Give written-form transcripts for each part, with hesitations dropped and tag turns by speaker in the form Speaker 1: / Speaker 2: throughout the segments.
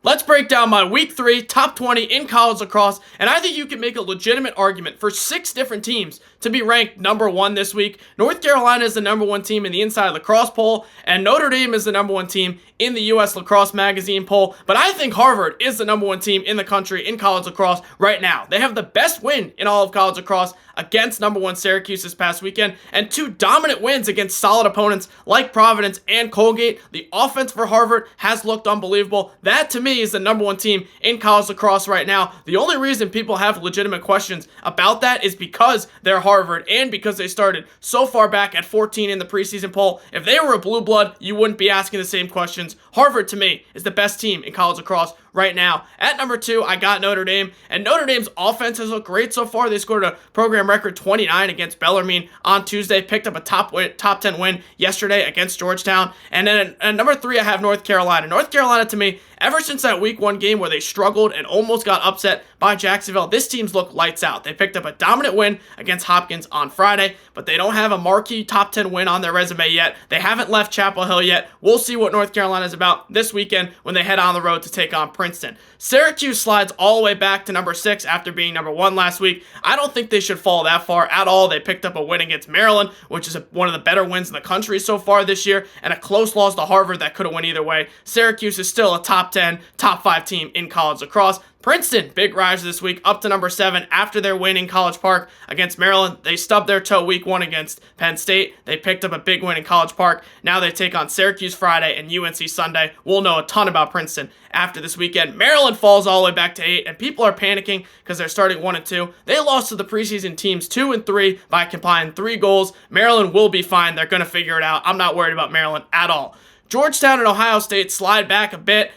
Speaker 1: Let's break down my week 3 top 20 in college lacrosse, and I think you can make a legitimate argument for 6 different teams to be ranked number 1 this week. North Carolina is the number 1 team in the Inside Lacrosse poll, and Notre Dame is the number 1 team in the US Lacrosse Magazine poll, but I think Harvard is the number 1 team in the country in college lacrosse right now. They have the best win in all of college lacrosse against number 1 Syracuse this past weekend, and 2 dominant wins against solid opponents like Providence and Colgate. The offense for Harvard has looked unbelievable. That, to me, is the number 1 team in college lacrosse right now. The only reason people have legitimate questions about that is because they're Harvard and because they started so far back at 14 in the preseason poll. If they were a blue blood, you wouldn't be asking the same questions. Harvard, to me, is the best team in college lacrosse right now. At number 2, I got Notre Dame, and Notre Dame's offense has looked great so far. They scored a program record 29 against Bellarmine on Tuesday, picked up a top 10 win yesterday against Georgetown, and then at number 3, I have North Carolina. North Carolina, to me, ever since that week 1 game where they struggled and almost got upset by Jacksonville, this team's looked lights out. They picked up a dominant win against Hopkins on Friday, but they don't have a marquee top 10 win on their resume yet. They haven't left Chapel Hill yet. We'll see what North Carolina is about this weekend when they head on the road to take on Princeton. Syracuse slides all the way back to number 6 after being number 1 last week. I don't think they should fall that far at all. They picked up a win against Maryland, which is one of the better wins in the country so far this year, and a close loss to Harvard that could have went either way. Syracuse is still a top 10, top 5 team in college lacrosse. Princeton, big rise this week, up to number 7 after their win in College Park against Maryland. They stubbed their toe week 1 against Penn State. They picked up a big win in College Park. Now they take on Syracuse Friday and UNC Sunday. We'll know a ton about Princeton after this weekend. Maryland falls all the way back to 8, and people are panicking because they're starting 1 and 2. They lost to the preseason teams 2 and 3 by compiling 3 goals. Maryland will be fine. They're going to figure it out. I'm not worried about Maryland at all. Georgetown and Ohio State slide back a bit.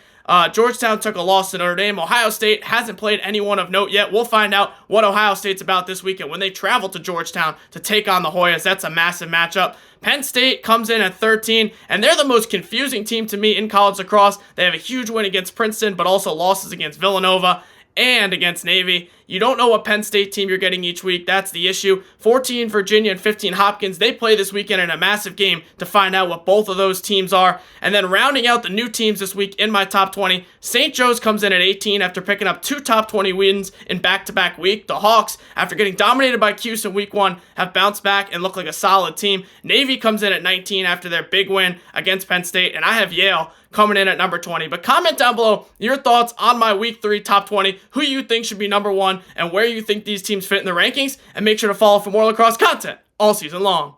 Speaker 1: Georgetown took a loss to Notre Dame. Ohio State hasn't played anyone of note yet. We'll find out what Ohio State's about this weekend when they travel to Georgetown to take on the Hoyas. That's a massive matchup. Penn State comes in at 13, and they're the most confusing team to me in college lacrosse. They have a huge win against Princeton, but also losses against Villanova and against Navy. You don't know what Penn State team you're getting each week. That's the issue. 14 Virginia and 15 Hopkins. They play this weekend in a massive game to find out what both of those teams are. And then rounding out the new teams this week in my top 20, St. Joe's comes in at 18 after picking up 2 top 20 wins in back-to-back week. The Hawks, after getting dominated by Cuse in week 1, have bounced back and look like a solid team. Navy comes in at 19 after their big win against Penn State, and I have Yale coming in at number 20. But comment down below your thoughts on my week 3 top 20, who you think should be number 1, and where you think these teams fit in the rankings, and make sure to follow for more lacrosse content all season long.